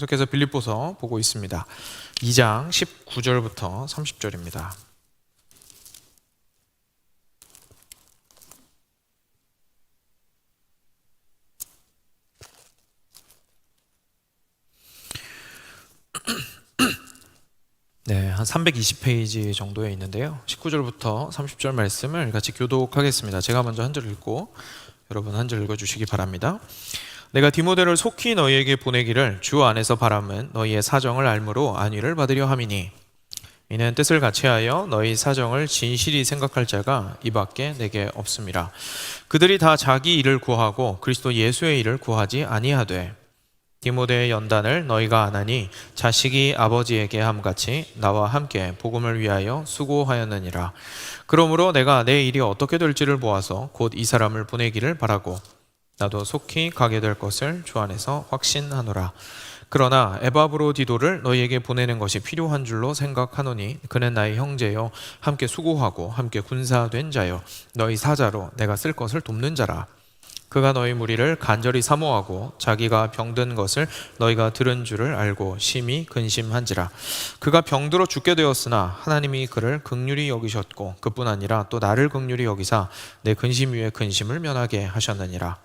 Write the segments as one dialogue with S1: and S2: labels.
S1: 계속해서 빌립보서 보고 있습니다. 2장 19절부터 30절입니다. 네, 한 320페이지 정도에 있는데요. 19절부터 30절 말씀을 같이 교독하겠습니다. 제가 먼저 한 절 읽고 여러분 한 절 읽어주시기 바랍니다. 내가 디모데를 속히 너희에게 보내기를 주 안에서 바람은 너희의 사정을 알므로 안위를 받으려 함이니 이는 뜻을 같이하여 너희 사정을 진실히 생각할 자가 이밖에 내게 없음이라. 그들이 다 자기 일을 구하고 그리스도 예수의 일을 구하지 아니하되 디모데의 연단을 너희가 안하니 자식이 아버지에게 함같이 나와 함께 복음을 위하여 수고하였느니라. 그러므로 내가 내 일이 어떻게 될지를 보아서 곧 이 사람을 보내기를 바라고 나도 속히 가게 될 것을 주 안에서 확신하노라. 그러나 에바브로디도를 너희에게 보내는 것이 필요한 줄로 생각하노니 그는 나의 형제요 함께 수고하고 함께 군사된 자요 너희 사자로 내가 쓸 것을 돕는 자라. 그가 너희 무리를 간절히 사모하고 자기가 병든 것을 너희가 들은 줄을 알고 심히 근심한지라. 그가 병들어 죽게 되었으나 하나님이 그를 긍휼히 여기셨고 그뿐 아니라 또 나를 긍휼히 여기사 내 근심 위에 근심을 면하게 하셨느니라.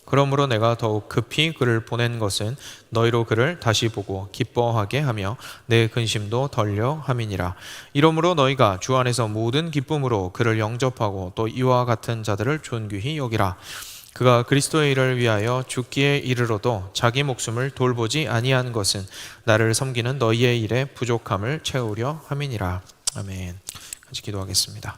S1: 그러므로 내가 더욱 급히 그를 보낸 것은 너희로 그를 다시 보고 기뻐하게 하며 내 근심도 덜려 함이니라. 이러므로 너희가 주 안에서 모든 기쁨으로 그를 영접하고 또 이와 같은 자들을 존귀히 여기라. 그가 그리스도의 일을 위하여 죽기에 이르러도 자기 목숨을 돌보지 아니한 것은 나를 섬기는 너희의 일에 부족함을 채우려 함이니라. 아멘. 같이 기도하겠습니다.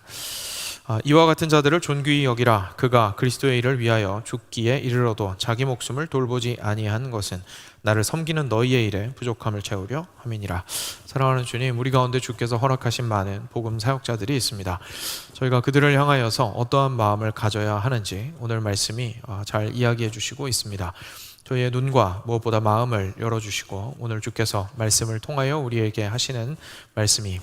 S1: 이와 같은 자들을 존귀히 여기라. 그가 그리스도의 일을 위하여 죽기에 이르러도 자기 목숨을 돌보지 아니한 것은 나를 섬기는 너희의 일에 부족함을 채우려 함이니라. 사랑하는 주님, 우리 가운데 주께서 허락하신 많은 복음 사역자들이 있습니다. 저희가 그들을 향하여서 어떠한 마음을 가져야 하는지 오늘 말씀이 잘 이야기해 주시고 있습니다. 저희의 눈과 무엇보다 마음을 열어주시고 오늘 주께서 말씀을 통하여 우리에게 하시는 말씀이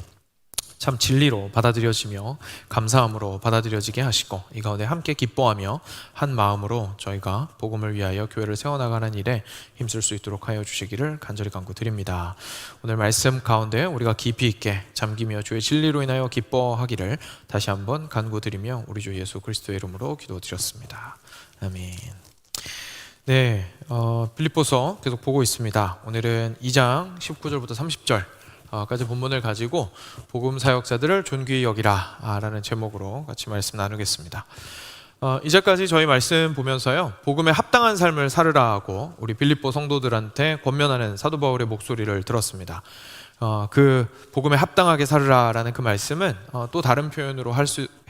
S1: 참 진리로 받아들여지며 감사함으로 받아들여지게 하시고 이 가운데 함께 기뻐하며 한 마음으로 저희가 복음을 위하여 교회를 세워나가는 일에 힘쓸 수 있도록 하여 주시기를 간절히 간구드립니다. 오늘 말씀 가운데 우리가 깊이 있게 잠기며 주의 진리로 인하여 기뻐하기를 다시 한번 간구드리며 우리 주 예수 그리스도의 이름으로 기도드렸습니다. 아멘. 네, 빌립보서 계속 보고 있습니다. 오늘은 2장 19절부터 30절 까지 본문을 가지고 복음 사역자들을 존귀히 여기라 라는 제목으로 같이 말씀 나누겠습니다. 이제까지 저희 말씀 보면서요, 복음에 합당한 삶을 살으라 고 우리 빌립보 성도들한테 권면하는 사도 바울의 목소리를 들었습니다. 그 복음에 합당하게 살으라라는 그 말씀은 또 다른 표현으로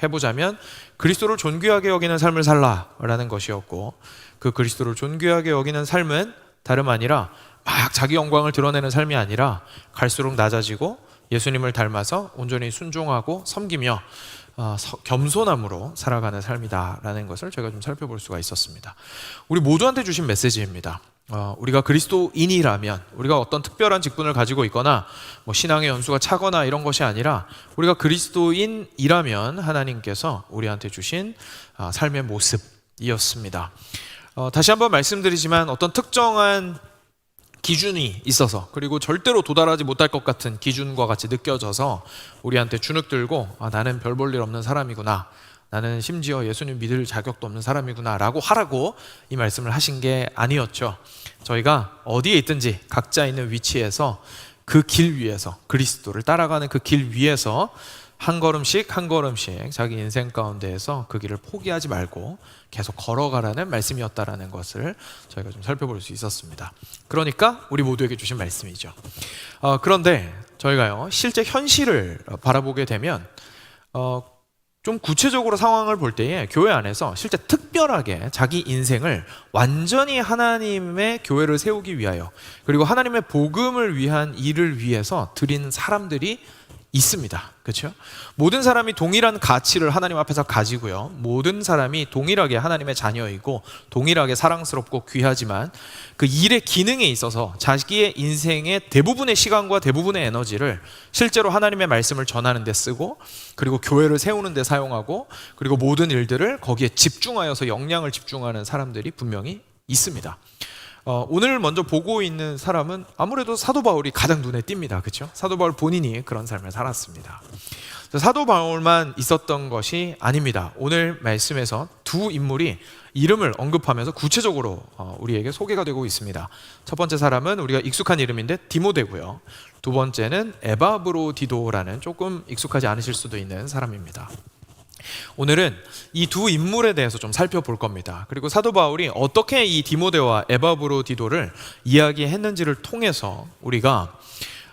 S1: 해보자면 그리스도를 존귀하게 여기는 삶을 살라라는 것이었고, 그 그리스도를 존귀하게 여기는 삶은 다름 아니라 막 자기 영광을 드러내는 삶이 아니라 갈수록 낮아지고 예수님을 닮아서 온전히 순종하고 섬기며 겸손함으로 살아가는 삶이다라는 것을 제가 좀 살펴볼 수가 있었습니다. 우리 모두한테 주신 메시지입니다. 우리가 그리스도인이라면, 우리가 어떤 특별한 직분을 가지고 있거나 뭐 신앙의 연수가 차거나 이런 것이 아니라 우리가 그리스도인이라면 하나님께서 우리한테 주신 삶의 모습이었습니다. 다시 한번 말씀드리지만 어떤 특정한 기준이 있어서, 그리고 절대로 도달하지 못할 것 같은 기준과 같이 느껴져서 우리한테 주눅 들고 나는 별 볼 일 없는 사람이구나, 나는 심지어 예수님 믿을 자격도 없는 사람이구나 라고 하라고 이 말씀을 하신 게 아니었죠. 저희가 어디에 있든지 각자 있는 위치에서 그 길 위에서, 그리스도를 따라가는 그 길 위에서 한 걸음씩 한 걸음씩 자기 인생 가운데에서 그 길을 포기하지 말고 계속 걸어가라는 말씀이었다라는 것을 저희가 좀 살펴볼 수 있었습니다. 그러니까 우리 모두에게 주신 말씀이죠. 그런데 저희가요, 실제 현실을 바라보게 되면 좀 구체적으로 상황을 볼 때에 교회 안에서 실제 특별하게 자기 인생을 완전히 하나님의 교회를 세우기 위하여, 그리고 하나님의 복음을 위한 일을 위해서 드린 사람들이 있습니다. 그렇죠? 모든 사람이 동일한 가치를 하나님 앞에서 가지고요, 모든 사람이 동일하게 하나님의 자녀이고 동일하게 사랑스럽고 귀하지만 그 일의 기능에 있어서 자기의 인생의 대부분의 시간과 대부분의 에너지를 실제로 하나님의 말씀을 전하는 데 쓰고, 그리고 교회를 세우는 데 사용하고, 그리고 모든 일들을 거기에 집중하여서 역량을 집중하는 사람들이 분명히 있습니다. 오늘 먼저 보고 있는 사람은 아무래도 사도 바울이 가장 눈에 띕니다. 그렇죠? 사도 바울 본인이 그런 삶을 살았습니다. 사도 바울만 있었던 것이 아닙니다. 오늘 말씀에서 두 인물이 이름을 언급하면서 구체적으로 우리에게 소개가 되고 있습니다. 첫 번째 사람은 우리가 익숙한 이름인데 디모데고요. 두 번째는 에바브로디도라는 조금 익숙하지 않으실 수도 있는 사람입니다. 오늘은 이 두 인물에 대해서 좀 살펴볼 겁니다. 그리고 사도 바울이 어떻게 이 디모데와 에바브로디도를 이야기했는지를 통해서 우리가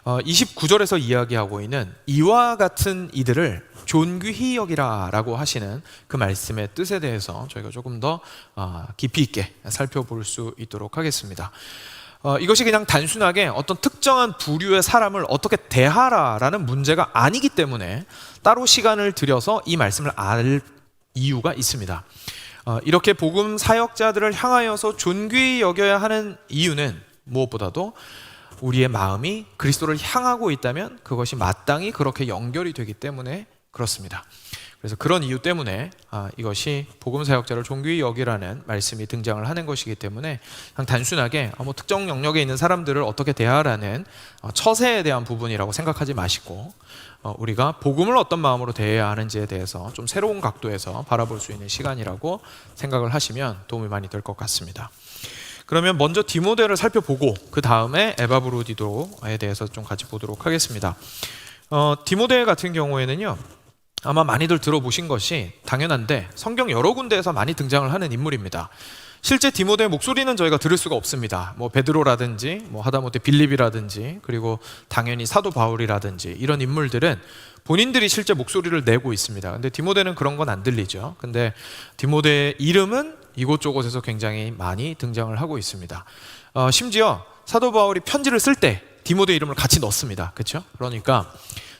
S1: 29절에서 이야기하고 있는 이와 같은 이들을 존귀히 여기라 라고 하시는 그 말씀의 뜻에 대해서 저희가 조금 더 깊이 있게 살펴볼 수 있도록 하겠습니다. 이것이 그냥 단순하게 어떤 특정한 부류의 사람을 어떻게 대하라라는 문제가 아니기 때문에 따로 시간을 들여서 이 말씀을 알 이유가 있습니다. 이렇게 복음 사역자들을 향하여서 존귀히 여겨야 하는 이유는 무엇보다도 우리의 마음이 그리스도를 향하고 있다면 그것이 마땅히 그렇게 연결이 되기 때문에 그렇습니다. 그래서 그런 이유 때문에 이것이 복음 사역자를 존귀히 여기라는 말씀이 등장을 하는 것이기 때문에 그냥 단순하게 뭐 특정 영역에 있는 사람들을 어떻게 대하라는 처세에 대한 부분이라고 생각하지 마시고 우리가 복음을 어떤 마음으로 대해야 하는지에 대해서 좀 새로운 각도에서 바라볼 수 있는 시간이라고 생각을 하시면 도움이 많이 될 것 같습니다. 그러면 먼저 디모데를 살펴보고 그 다음에 에바브로디도에 대해서 좀 같이 보도록 하겠습니다. 디모데 같은 경우에는요, 아마 많이들 들어보신 것이 당연한데 성경 여러 군데에서 많이 등장을 하는 인물입니다. 실제 디모데의 목소리는 저희가 들을 수가 없습니다. 뭐 베드로라든지 뭐 하다못해 빌립이라든지 그리고 당연히 사도 바울이라든지 이런 인물들은 본인들이 실제 목소리를 내고 있습니다. 근데 디모데는 그런 건 안 들리죠. 근데 디모데의 이름은 이곳저곳에서 굉장히 많이 등장을 하고 있습니다. 심지어 사도 바울이 편지를 쓸 때 디모데 이름을 같이 넣습니다. 그렇죠? 그러니까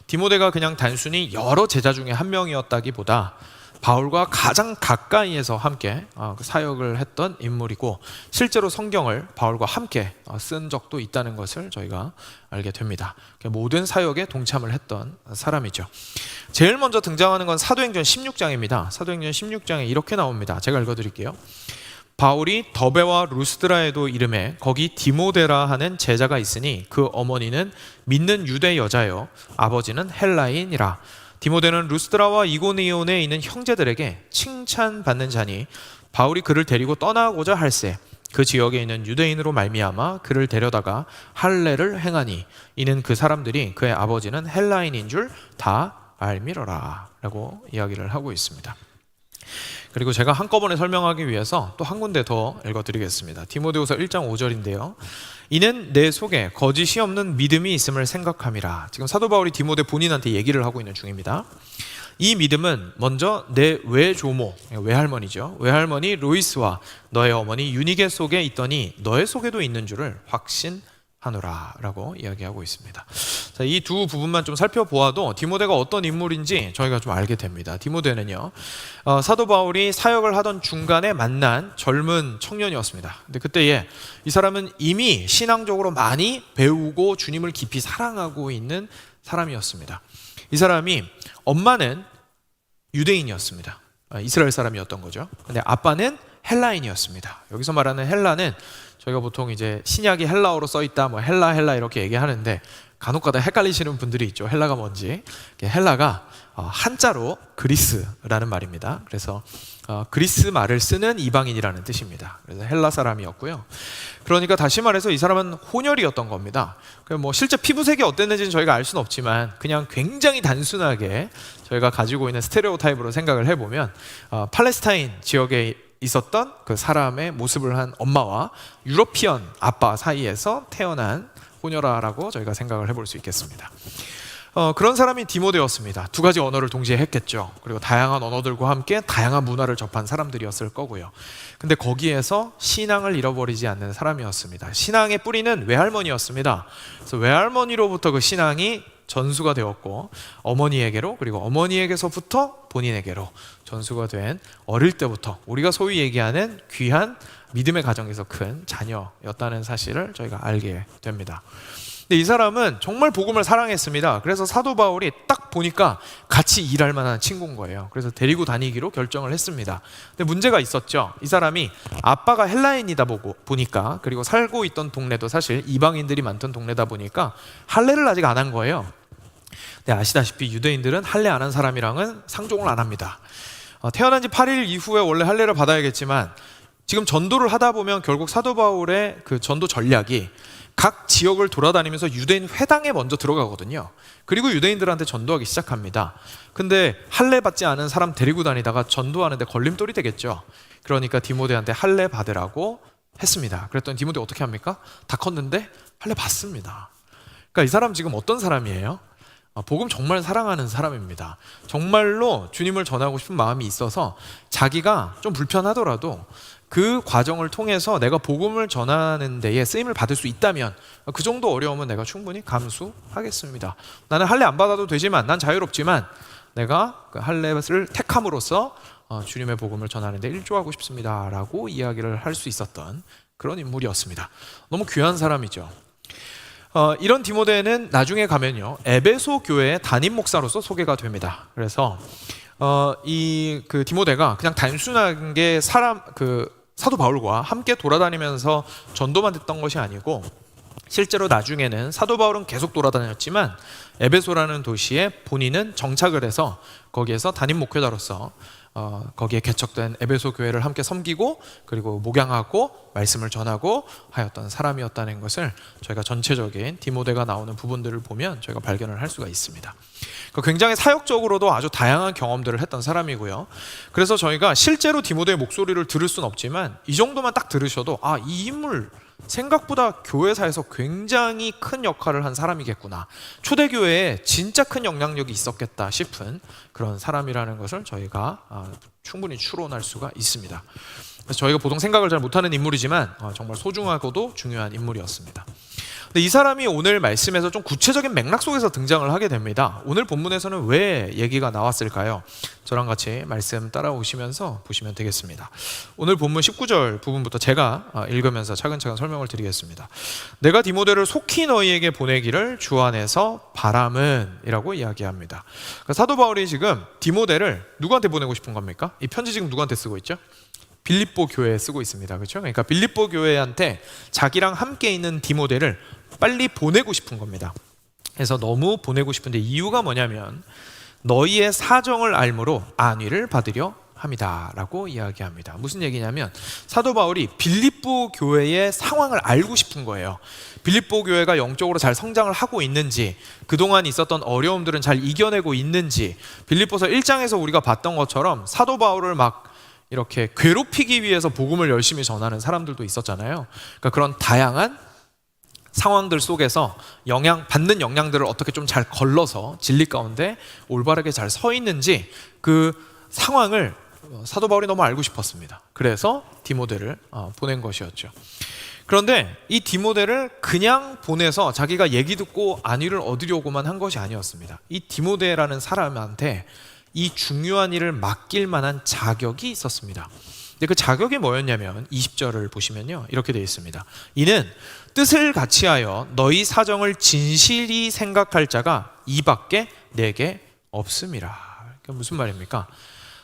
S1: 디모데가 그냥 단순히 여러 제자 중에 한 명이었다기보다 바울과 가장 가까이에서 함께 사역을 했던 인물이고 실제로 성경을 바울과 함께 쓴 적도 있다는 것을 저희가 알게 됩니다. 모든 사역에 동참을 했던 사람이죠. 제일 먼저 등장하는 건 사도행전 16장입니다. 사도행전 16장에 이렇게 나옵니다. 제가 읽어드릴게요. 바울이 더베와 루스드라에도 이름해 거기 디모데라 하는 제자가 있으니 그 어머니는 믿는 유대 여자요 아버지는 헬라인이라. 디모데는 루스드라와 이고니온에 있는 형제들에게 칭찬받는 자니 바울이 그를 데리고 떠나고자 할새 그 지역에 있는 유대인으로 말미암아 그를 데려다가 할례를 행하니 이는 그 사람들이 그의 아버지는 헬라인인 줄 다 알미러라 라고 이야기를 하고 있습니다. 그리고 제가 한꺼번에 설명하기 위해서 또 한 군데 더 읽어드리겠습니다. 디모데후서 1장 5절인데요. 이는 내 속에 거짓이 없는 믿음이 있음을 생각함이라. 지금 사도 바울이 디모데 본인한테 얘기를 하고 있는 중입니다. 이 믿음은 먼저 내 외조모, 외할머니죠. 외할머니 로이스와 너의 어머니 유니게 속에 있더니 너의 속에도 있는 줄을 확신하노라 라고 이야기하고 있습니다. 자, 이 두 부분만 좀 살펴보아도 디모데가 어떤 인물인지 저희가 좀 알게 됩니다. 디모데는요, 사도 바울이 사역을 하던 중간에 만난 젊은 청년이었습니다. 근데 그때에 이 사람은 이미 신앙적으로 많이 배우고 주님을 깊이 사랑하고 있는 사람이었습니다. 이 사람이 엄마는 유대인이었습니다. 이스라엘 사람이었던 거죠. 근데 아빠는 헬라인이었습니다. 여기서 말하는 헬라는 저희가 보통 이제 신약이 헬라어로 써 있다, 뭐 헬라 이렇게 얘기하는데 간혹가다 헷갈리시는 분들이 있죠. 헬라가 뭔지. 헬라가 한자로 그리스라는 말입니다. 그래서 그리스 말을 쓰는 이방인이라는 뜻입니다. 그래서 헬라 사람이었고요. 그러니까 다시 말해서 이 사람은 혼혈이었던 겁니다. 뭐 실제 피부색이 어땠는지는 저희가 알 수는 없지만 그냥 굉장히 단순하게 저희가 가지고 있는 스테레오타입으로 생각을 해보면 팔레스타인 지역에 있었던 그 사람의 모습을 한 엄마와 유러피언 아빠 사이에서 태어난 호녀라라고 저희가 생각을 해볼 수 있겠습니다. 그런 사람이 디모데였습니다. 두 가지 언어를 동시에 했겠죠. 그리고 다양한 언어들과 함께 다양한 문화를 접한 사람들이었을 거고요. 근데 거기에서 신앙을 잃어버리지 않는 사람이었습니다. 신앙의 뿌리는 외할머니였습니다. 그래서 외할머니로부터 그 신앙이 전수가 되었고 어머니에게로 그리고 어머니에게서부터 본인에게로 전수가 된 어릴 때부터 우리가 소위 얘기하는 귀한 믿음의 가정에서 큰 자녀였다는 사실을 저희가 알게 됩니다. 근데 이 사람은 정말 복음을 사랑했습니다. 그래서 사도 바울이 딱 보니까 같이 일할 만한 친구인 거예요. 그래서 데리고 다니기로 결정을 했습니다. 근데 문제가 있었죠. 이 사람이 아빠가 헬라인이다 보니까, 그리고 살고 있던 동네도 사실 이방인들이 많던 동네다 보니까 할례를 아직 안 한 거예요. 근데 아시다시피 유대인들은 할례 안 한 사람이랑은 상종을 안 합니다. 태어난 지 8일 이후에 원래 할례를 받아야겠지만 지금 전도를 하다 보면 결국 사도 바울의 그 전도 전략이 각 지역을 돌아다니면서 유대인 회당에 먼저 들어가거든요. 그리고 유대인들한테 전도하기 시작합니다. 근데 할례 받지 않은 사람 데리고 다니다가 전도하는데 걸림돌이 되겠죠. 그러니까 디모데한테 할례 받으라고 했습니다. 그랬더니 디모데 어떻게 합니까? 다 컸는데 할례 받습니다. 그러니까 이 사람 지금 어떤 사람이에요? 복음 정말 사랑하는 사람입니다. 정말로 주님을 전하고 싶은 마음이 있어서 자기가 좀 불편하더라도 그 과정을 통해서 내가 복음을 전하는 데에 쓰임을 받을 수 있다면 그 정도 어려움은 내가 충분히 감수하겠습니다. 나는 할례 안 받아도 되지만, 난 자유롭지만 내가 그 할례를 택함으로써 주님의 복음을 전하는 데 일조하고 싶습니다 라고 이야기를 할 수 있었던 그런 인물이었습니다. 너무 귀한 사람이죠. 이런 디모데는 나중에 가면요, 에베소 교회의 담임 목사로서 소개가 됩니다. 그래서 이 그 디모데가 그냥 단순하게 사도 바울과 함께 돌아다니면서 전도만 됐던 것이 아니고, 실제로 나중에는 사도 바울은 계속 돌아다녔지만 에베소라는 도시에 본인은 정착을 해서 거기에서 담임 목회자로서 거기에 개척된 에베소 교회를 함께 섬기고, 그리고 목양하고 말씀을 전하고 하였던 사람이었다는 것을 저희가 전체적인 디모데가 나오는 부분들을 보면 저희가 발견을 할 수가 있습니다. 굉장히 사역적으로도 아주 다양한 경험들을 했던 사람이고요. 그래서 저희가 실제로 디모데의 목소리를 들을 수는 없지만 이 정도만 딱 들으셔도 이 인물 생각보다 교회사에서 굉장히 큰 역할을 한 사람이겠구나, 초대교회에 진짜 큰 영향력이 있었겠다 싶은 그런 사람이라는 것을 저희가 충분히 추론할 수가 있습니다. 그래서 저희가 보통 생각을 잘 못하는 인물이지만 정말 소중하고도 중요한 인물이었습니다. 근데 이 사람이 오늘 말씀에서 좀 구체적인 맥락 속에서 등장을 하게 됩니다. 오늘 본문에서는 왜 얘기가 나왔을까요? 저랑 같이 말씀 따라오시면서 보시면 되겠습니다. 오늘 본문 19절 부분부터 제가 읽으면서 차근차근 설명을 드리겠습니다. 내가 디모데를 속히 너희에게 보내기를 주 안에서 바람은 이라고 이야기합니다. 그러니까 사도 바울이 지금 디모데를 누구한테 보내고 싶은 겁니까? 이 편지 지금 누구한테 쓰고 있죠? 빌립보 교회에 쓰고 있습니다. 그렇죠? 그러니까 빌립보 교회한테 자기랑 함께 있는 디모데를 빨리 보내고 싶은 겁니다. 그래서 너무 보내고 싶은데 이유가 뭐냐면 너희의 사정을 알므로 안위를 받으려 합니다 라고 이야기합니다. 무슨 얘기냐면 사도 바울이 빌립보 교회의 상황을 알고 싶은 거예요. 빌립보 교회가 영적으로 잘 성장을 하고 있는지, 그동안 있었던 어려움들은 잘 이겨내고 있는지, 빌립보서 1장에서 우리가 봤던 것처럼 사도 바울을 막 이렇게 괴롭히기 위해서 복음을 열심히 전하는 사람들도 있었잖아요. 그러니까 그런 다양한 상황들 속에서 받는 영향들을 어떻게 좀 잘 걸러서 진리 가운데 올바르게 잘 서 있는지 그 상황을 사도 바울이 너무 알고 싶었습니다. 그래서 디모데를 보낸 것이었죠. 그런데 이 디모데를 그냥 보내서 자기가 얘기 듣고 안위를 얻으려고만 한 것이 아니었습니다. 이 디모데라는 사람한테 이 중요한 일을 맡길 만한 자격이 있었습니다. 근데 그 자격이 뭐였냐면 20절을 보시면요, 이렇게 되어 있습니다. 이는 뜻을 같이하여 너희 사정을 진실히 생각할 자가 이밖에 내게 없음이라. 그러니까 무슨 말입니까?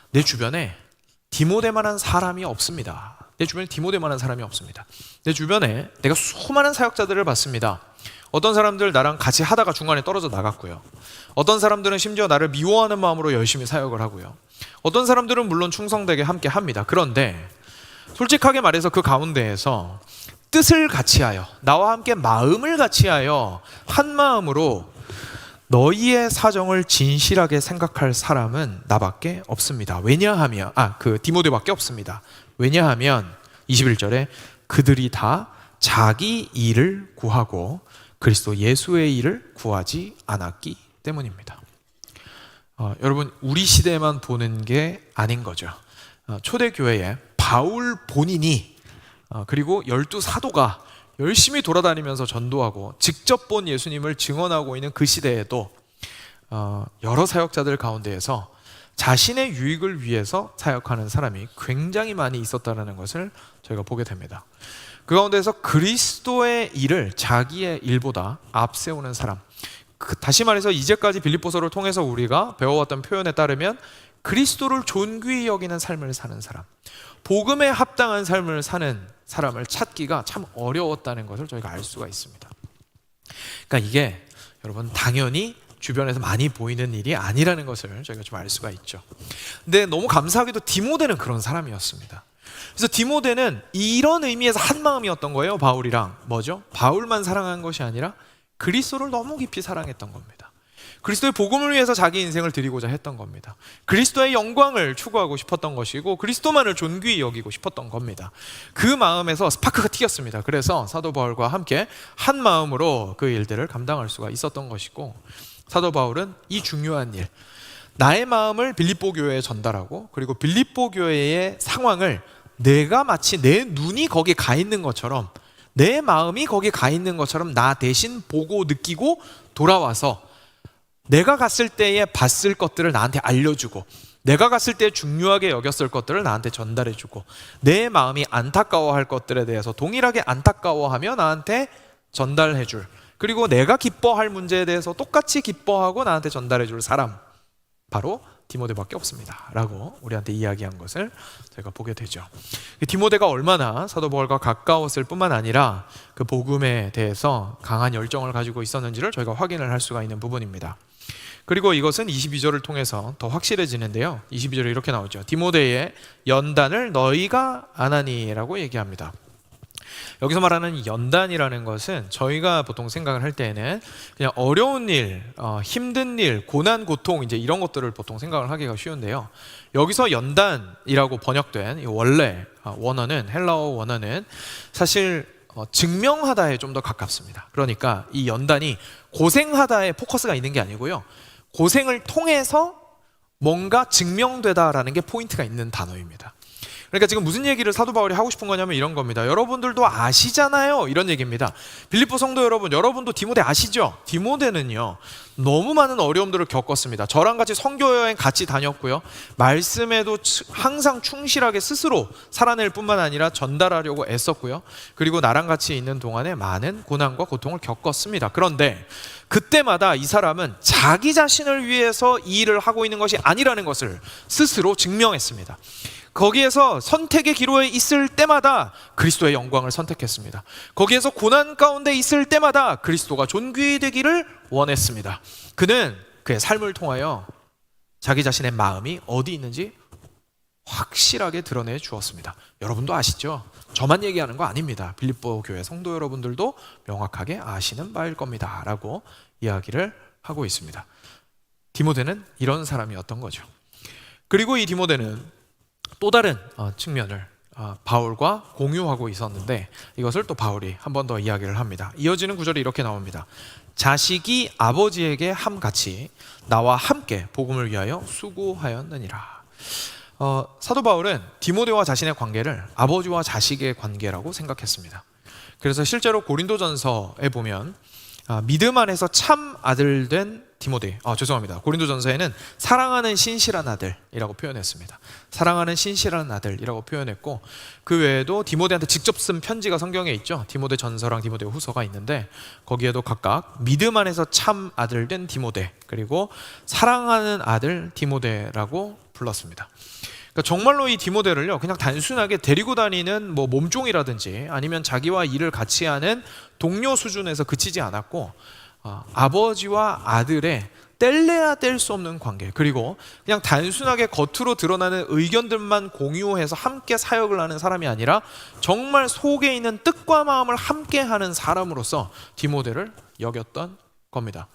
S1: 내 주변에 디모데만한 사람이 없습니다. 내 주변에 디모데만한 사람이 없습니다. 내 주변에 내가 수많은 사역자들을 봤습니다. 어떤 사람들 나랑 같이 하다가 중간에 떨어져 나갔고요. 어떤 사람들은 심지어 나를 미워하는 마음으로 열심히 사역을 하고요. 어떤 사람들은 물론 충성되게 함께 합니다. 그런데 솔직하게 말해서 그 가운데에서 뜻을 같이하여, 나와 함께 마음을 같이하여 한 마음으로 너희의 사정을 진실하게 생각할 사람은 나밖에 없습니다. 왜냐하면 디모데밖에 없습니다. 왜냐하면 21절에 그들이 다 자기 일을 구하고 그리스도 예수의 일을 구하지 않았기 때문입니다. 여러분, 우리 시대만 보는 게 아닌 거죠. 초대교회에 바울 본인이 그리고 12사도가 열심히 돌아다니면서 전도하고 직접 본 예수님을 증언하고 있는 그 시대에도 여러 사역자들 가운데에서 자신의 유익을 위해서 사역하는 사람이 굉장히 많이 있었다는 것을 저희가 보게 됩니다. 그 가운데서 그리스도의 일을 자기의 일보다 앞세우는 사람, 다시 말해서 이제까지 빌립보서를 통해서 우리가 배워왔던 표현에 따르면 그리스도를 존귀히 여기는 삶을 사는 사람, 복음에 합당한 삶을 사는 사람을 찾기가 참 어려웠다는 것을 저희가 알 수가 있습니다. 그러니까 이게 여러분 당연히 주변에서 많이 보이는 일이 아니라는 것을 저희가 좀 알 수가 있죠. 근데 너무 감사하게도 디모데는 그런 사람이었습니다. 그래서 디모데는 이런 의미에서 한 마음이었던 거예요. 바울이랑. 뭐죠? 바울만 사랑한 것이 아니라 그리스도를 너무 깊이 사랑했던 겁니다. 그리스도의 복음을 위해서 자기 인생을 드리고자 했던 겁니다. 그리스도의 영광을 추구하고 싶었던 것이고 그리스도만을 존귀히 여기고 싶었던 겁니다. 그 마음에서 스파크가 튀겼습니다. 그래서 사도 바울과 함께 한 마음으로 그 일들을 감당할 수가 있었던 것이고, 사도 바울은 이 중요한 일, 나의 마음을 빌립보 교회에 전달하고 그리고 빌립보 교회의 상황을 내가 마치 내 눈이 거기 가 있는 것처럼, 내 마음이 거기 가 있는 것처럼 나 대신 보고 느끼고 돌아와서 내가 갔을 때에 봤을 것들을 나한테 알려주고, 내가 갔을 때 중요하게 여겼을 것들을 나한테 전달해주고, 내 마음이 안타까워할 것들에 대해서 동일하게 안타까워하며 나한테 전달해줄, 그리고 내가 기뻐할 문제에 대해서 똑같이 기뻐하고 나한테 전달해줄 사람, 바로 디모데밖에 없습니다 라고 우리한테 이야기한 것을 저희가 보게 되죠. 디모데가 얼마나 사도 바울과 가까웠을 뿐만 아니라 그 복음에 대해서 강한 열정을 가지고 있었는지를 저희가 확인을 할 수가 있는 부분입니다. 그리고 이것은 22절을 통해서 더 확실해지는데요, 22절에 이렇게 나오죠. 디모데의 연단을 너희가 안하니라고 얘기합니다. 여기서 말하는 연단이라는 것은 저희가 보통 생각을 할 때에는 그냥 어려운 일, 힘든 일, 고난, 고통, 이제 이런 것들을 보통 생각을 하기가 쉬운데요, 여기서 연단이라고 번역된 이 원래 원어는, 헬라어 원어는 사실 증명하다에 좀 더 가깝습니다. 그러니까 이 연단이 고생하다에 포커스가 있는 게 아니고요, 고생을 통해서 뭔가 증명되다라는 게 포인트가 있는 단어입니다. 그러니까 지금 무슨 얘기를 사도 바울이 하고 싶은 거냐면 이런 겁니다. 여러분들도 아시잖아요, 이런 얘기입니다. 빌립보 성도 여러분, 여러분도 디모데 아시죠? 디모데는요 너무 많은 어려움들을 겪었습니다. 저랑 같이 선교 여행 같이 다녔고요, 말씀에도 항상 충실하게 스스로 살아낼 뿐만 아니라 전달하려고 애썼고요, 그리고 나랑 같이 있는 동안에 많은 고난과 고통을 겪었습니다. 그런데 그때마다 이 사람은 자기 자신을 위해서 이 일을 하고 있는 것이 아니라는 것을 스스로 증명했습니다. 거기에서 선택의 기로에 있을 때마다 그리스도의 영광을 선택했습니다. 거기에서 고난 가운데 있을 때마다 그리스도가 존귀히 되기를 원했습니다. 그는 그의 삶을 통하여 자기 자신의 마음이 어디 있는지 확실하게 드러내 주었습니다. 여러분도 아시죠? 저만 얘기하는 거 아닙니다. 빌립보 교회 성도 여러분들도 명확하게 아시는 바일 겁니다 라고 이야기를 하고 있습니다. 디모데는 이런 사람이었던 거죠. 그리고 이 디모데는 또 다른 측면을 바울과 공유하고 있었는데, 이것을 또 바울이 한 번 더 이야기를 합니다. 이어지는 구절이 이렇게 나옵니다. 자식이 아버지에게 함같이 나와 함께 복음을 위하여 수고하였느니라. 사도 바울은 디모데와 자신의 관계를 아버지와 자식의 관계라고 생각했습니다. 그래서 실제로 고린도전서에 보면 믿음 안에서 참 아들 된 디모데, 고린도전서에는 사랑하는 신실한 아들이라고 표현했습니다. 사랑하는 신실한 아들이라고 표현했고, 그 외에도 디모데한테 직접 쓴 편지가 성경에 있죠. 디모데 전서랑 디모데 후서가 있는데 거기에도 각각 믿음 안에서 참 아들 된 디모데, 그리고 사랑하는 아들 디모데라고 불렀습니다. 그러니까 정말로 이 디모데를요 그냥 단순하게 데리고 다니는 몸종이라든지 아니면 자기와 일을 같이 하는 동료 수준에서 그치지 않았고, 아버지와 아들의 뗄래야 뗄 수 없는 관계, 그리고 그냥 단순하게 겉으로 드러나는 의견들만 공유해서 함께 사역을 하는 사람이 아니라 정말 속에 있는 뜻과 마음을 함께 하는 사람으로서 디모데를 여겼던 겁니다.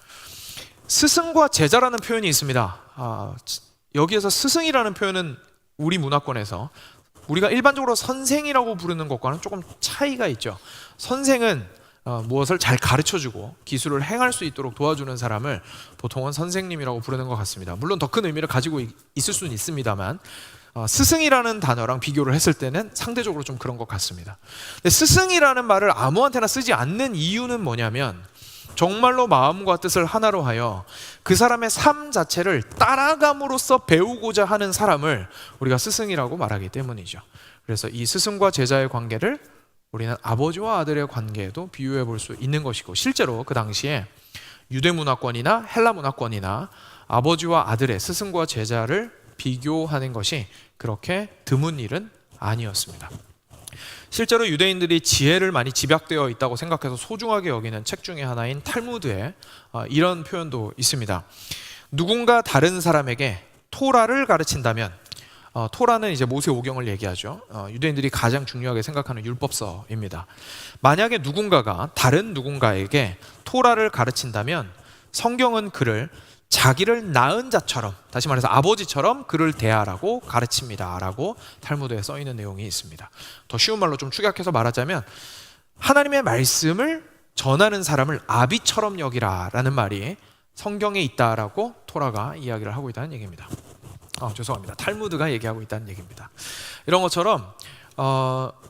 S1: 스승과 제자라는 표현이 있습니다. 여기에서 스승이라는 표현은 우리 문화권에서 우리가 일반적으로 선생이라고 부르는 것과는 조금 차이가 있죠. 선생은 무엇을 잘 가르쳐주고 기술을 행할 수 있도록 도와주는 사람을 보통은 선생님이라고 부르는 것 같습니다. 물론 더 큰 의미를 가지고 있을 수는 있습니다만, 스승이라는 단어랑 비교를 했을 때는 상대적으로 좀 그런 것 같습니다. 근데 스승이라는 말을 아무한테나 쓰지 않는 이유는 뭐냐면, 정말로 마음과 뜻을 하나로 하여 그 사람의 삶 자체를 따라감으로써 배우고자 하는 사람을 우리가 스승이라고 말하기 때문이죠. 그래서 이 스승과 제자의 관계를 우리는 아버지와 아들의 관계에도 비유해 볼 수 있는 것이고, 실제로 그 당시에 유대 문화권이나 헬라 문화권이나 아버지와 아들의, 스승과 제자를 비교하는 것이 그렇게 드문 일은 아니었습니다. 실제로 유대인들이 지혜를 많이 집약되어 있다고 생각해서 소중하게 여기는 책 중에 하나인 탈무드에 이런 표현도 있습니다. 누군가 다른 사람에게 토라를 가르친다면, 토라는 이제 모세오경을 얘기하죠. 유대인들이 가장 중요하게 생각하는 율법서입니다. 만약에 누군가가 다른 누군가에게 토라를 가르친다면 성경은 그를 자기를 낳은 자처럼, 다시 말해서 아버지처럼 그를 대하라고 가르칩니다 라고 탈무드에 써 있는 내용이 있습니다. 더 쉬운 말로 좀 축약해서 말하자면, 하나님의 말씀을 전하는 사람을 아비처럼 여기라 라는 말이 성경에 있다라고 토라가 이야기를 하고 있다는 얘기입니다. 죄송합니다. 탈무드가 얘기하고 있다는 얘기입니다. 이런 것처럼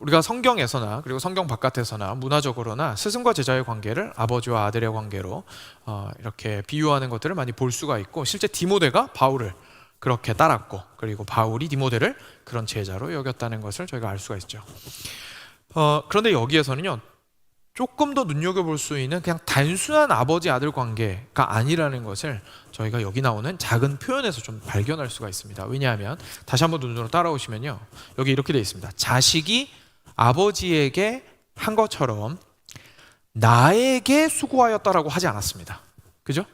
S1: 우리가 성경에서나 그리고 성경 바깥에서나 문화적으로나 스승과 제자의 관계를 아버지와 아들의 관계로 이렇게 비유하는 것들을 많이 볼 수가 있고, 실제 디모데가 바울을 그렇게 따랐고, 그리고 바울이 디모데를 그런 제자로 여겼다는 것을 저희가 알 수가 있죠. 그런데 여기에서는요, 조금 더 눈여겨볼 수 있는 그냥 단순한 아버지 아들 관계가 아니라는 것을 저희가 여기 나오는 작은 표현에서 좀 발견할 수가 있습니다. 왜냐하면 다시 한번 눈으로 따라오시면요, 여기 이렇게 되어 있습니다. 자식이 아버지에게 한 것처럼 나에게 수고하였다라고 하지 않았습니다. 그죠?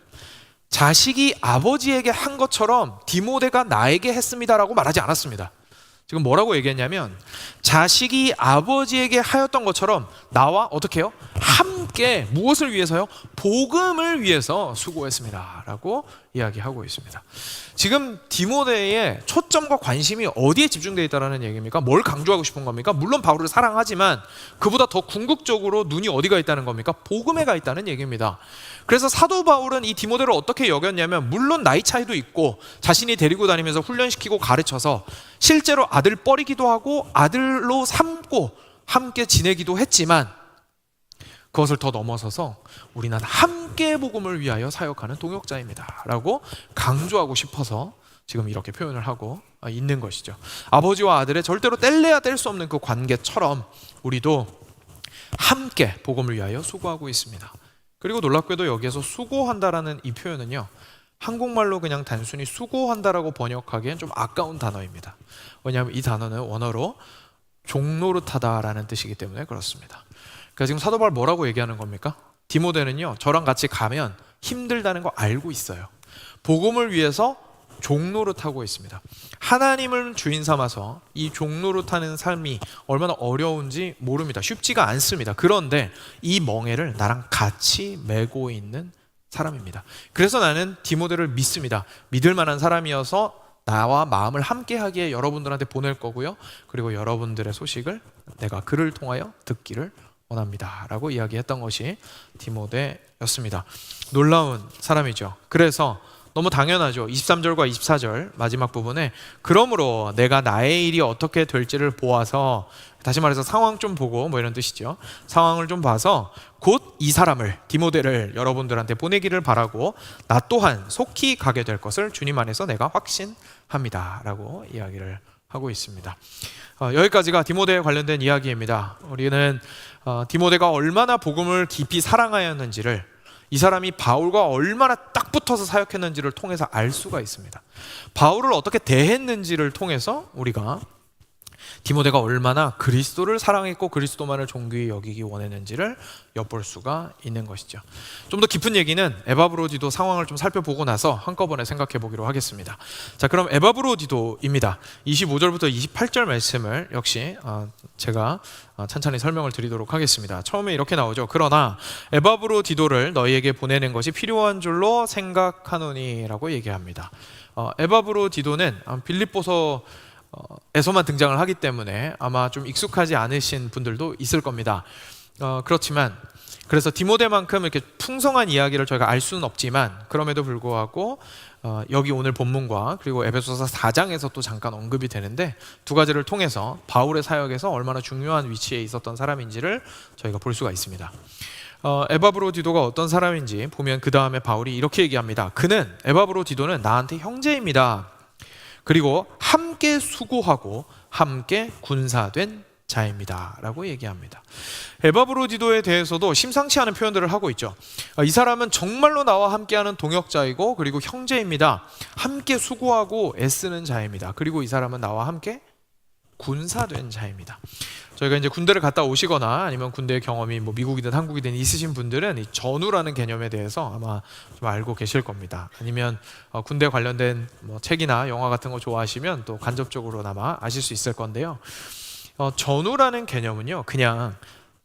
S1: 자식이 아버지에게 한 것처럼 디모데가 나에게 했습니다라고 말하지 않았습니다. 지금 뭐라고 얘기했냐면, 자식이 아버지에게 하였던 것처럼 나와 어떻게 해요? 함께 무엇을 위해서요? 복음을 위해서 수고했습니다 라고 이야기하고 있습니다. 지금 디모데의 초점과 관심이 어디에 집중되어 있다는 얘기입니까? 뭘 강조하고 싶은 겁니까? 물론 바울을 사랑하지만 그보다 더 궁극적으로 눈이 어디가 있다는 겁니까? 복음에 가 있다는 얘기입니다. 그래서 사도 바울은 이 디모데를 어떻게 여겼냐면, 물론 나이 차이도 있고 자신이 데리고 다니면서 훈련시키고 가르쳐서 실제로 아들 뻘이기도 하고 아들로 삼고 함께 지내기도 했지만, 그것을 더 넘어서서 우리는 함께 복음을 위하여 사역하는 동역자입니다 라고 강조하고 싶어서 지금 이렇게 표현을 하고 있는 것이죠. 아버지와 아들의 절대로 뗄래야 뗄 수 없는 그 관계처럼 우리도 함께 복음을 위하여 수고하고 있습니다. 그리고 놀랍게도 여기에서 수고한다라는 이 표현은요, 한국말로 그냥 단순히 수고한다라고 번역하기엔 좀 아까운 단어입니다. 왜냐하면 이 단어는 원어로 종노릇하다라는 뜻이기 때문에 그렇습니다. 그러니까 지금 사도 바울 뭐라고 얘기하는 겁니까? 디모데는요, 저랑 같이 가면 힘들다는 거 알고 있어요. 복음을 위해서 종노릇하고 있습니다. 하나님을 주인 삼아서 이 종노릇하는 삶이 얼마나 어려운지 모릅니다. 쉽지가 않습니다. 그런데 이 멍에를 나랑 같이 메고 있는 사람입니다. 그래서 나는 디모데를 믿습니다. 믿을 만한 사람이어서 나와 마음을 함께 하기에 여러분들한테 보낼 거고요, 그리고 여러분들의 소식을 내가 그를 통하여 듣기를 원합니다 라고 이야기했던 것이 디모데였습니다. 놀라운 사람이죠. 그래서 너무 당연하죠. 23절과 24절 마지막 부분에, 그러므로 내가 나의 일이 어떻게 될지를 보아서, 다시 말해서 상황 좀 보고 뭐 이런 뜻이죠. 상황을 좀 봐서 곧 이 사람을, 디모데를 여러분들한테 보내기를 바라고 나 또한 속히 가게 될 것을 주님 안에서 내가 확신합니다 라고 이야기를 하고 있습니다. 여기까지가 디모데에 관련된 이야기입니다. 우리는 디모데가 얼마나 복음을 깊이 사랑하였는지를, 이 사람이 바울과 얼마나 딱 붙어서 사역했는지를 통해서 알 수가 있습니다. 바울을 어떻게 대했는지를 통해서 우리가 디모데가 얼마나 그리스도를 사랑했고 그리스도만을 존귀히 여기기 원했는지를 엿볼 수가 있는 것이죠. 좀 더 깊은 얘기는 에바브로디도 상황을 좀 살펴보고 나서 한꺼번에 생각해 보기로 하겠습니다. 자, 그럼 에바브로디도입니다. 25절부터 28절 말씀을 역시 제가 찬찬히 설명을 드리도록 하겠습니다. 처음에 이렇게 나오죠. 그러나 에바브로디도를 너희에게 보내는 것이 필요한 줄로 생각하노니 라고 얘기합니다. 에바브로디도는 빌립보서 에서만 등장을 하기 때문에 아마 좀 익숙하지 않으신 분들도 있을 겁니다. 그렇지만 그래서 디모데만큼 이렇게 풍성한 이야기를 저희가 알 수는 없지만, 그럼에도 불구하고 여기 오늘 본문과 그리고 에베소서 4장에서 또 잠깐 언급이 되는데, 두 가지를 통해서 바울의 사역에서 얼마나 중요한 위치에 있었던 사람인지를 저희가 볼 수가 있습니다. 에바브로디도가 어떤 사람인지 보면 그 다음에 바울이 이렇게 얘기합니다. 에바브로디도는 나한테 형제입니다. 그리고 함께 수고하고 함께 군사된 자입니다 라고 얘기합니다. 에바브로디도에 대해서도 심상치 않은 표현들을 하고 있죠. 이 사람은 정말로 나와 함께하는 동역자이고 그리고 형제입니다. 함께 수고하고 애쓰는 자입니다. 그리고 이 사람은 나와 함께 군사된 자입니다. 저희가 이제 군대를 갔다 오시거나 아니면 군대의 경험이 뭐 미국이든 한국이든 있으신 분들은 이 전우라는 개념에 대해서 아마 좀 알고 계실 겁니다. 아니면 군대 관련된 뭐 책이나 영화 같은 거 좋아하시면 또 간접적으로나마 아실 수 있을 건데요. 전우라는 개념은요, 그냥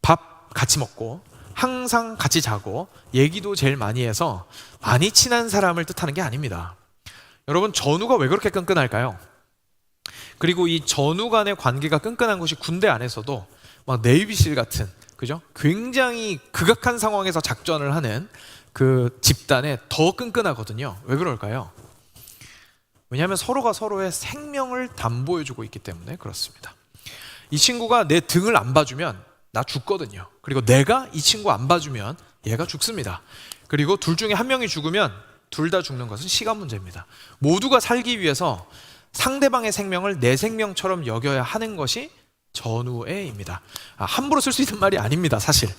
S1: 밥 같이 먹고 항상 같이 자고 얘기도 제일 많이 해서 많이 친한 사람을 뜻하는 게 아닙니다. 여러분, 전우가 왜 그렇게 끈끈할까요? 그리고 이 전우 간의 관계가 끈끈한 것이 군대 안에서도 막 네이비실 같은, 그죠? 굉장히 극악한 상황에서 작전을 하는 그 집단에 더 끈끈하거든요. 왜 그럴까요? 왜냐하면 서로가 서로의 생명을 담보해주고 있기 때문에 그렇습니다. 이 친구가 내 등을 안 봐주면 나 죽거든요. 그리고 내가 이 친구 안 봐주면 얘가 죽습니다. 그리고 둘 중에 한 명이 죽으면 둘 다 죽는 것은 시간 문제입니다. 모두가 살기 위해서 상대방의 생명을 내 생명처럼 여겨야 하는 것이 전우애입니다. 함부로 쓸 수 있는 말이 아닙니다. 사실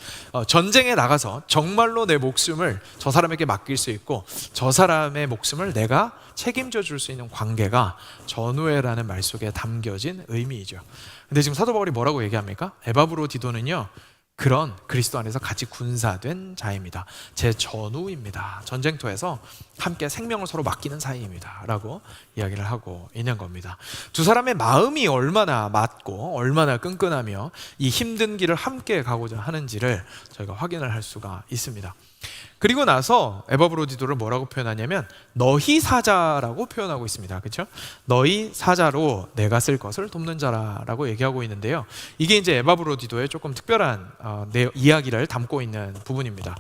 S1: 전쟁에 나가서 정말로 내 목숨을 저 사람에게 맡길 수 있고 저 사람의 목숨을 내가 책임져 줄 수 있는 관계가 전우애라는 말 속에 담겨진 의미이죠. 근데 지금 사도 바울이 뭐라고 얘기합니까? 에바브로디도는요, 그런 그리스도 안에서 같이 군사된 자입니다. 제 전우입니다. 전쟁터에서 함께 생명을 서로 맡기는 사이입니다 라고 이야기를 하고 있는 겁니다. 두 사람의 마음이 얼마나 맞고 얼마나 끈끈하며 이 힘든 길을 함께 가고자 하는지를 저희가 확인을 할 수가 있습니다. 그리고 나서 에바브로디도를 뭐라고 표현하냐면 너희 사자라고 표현하고 있습니다. 그렇죠? 너희 사자로 내가 쓸 것을 돕는 자라고 얘기하고 있는데요. 이게 이제 에바브로디도의 조금 특별한 이야기를 담고 있는 부분입니다.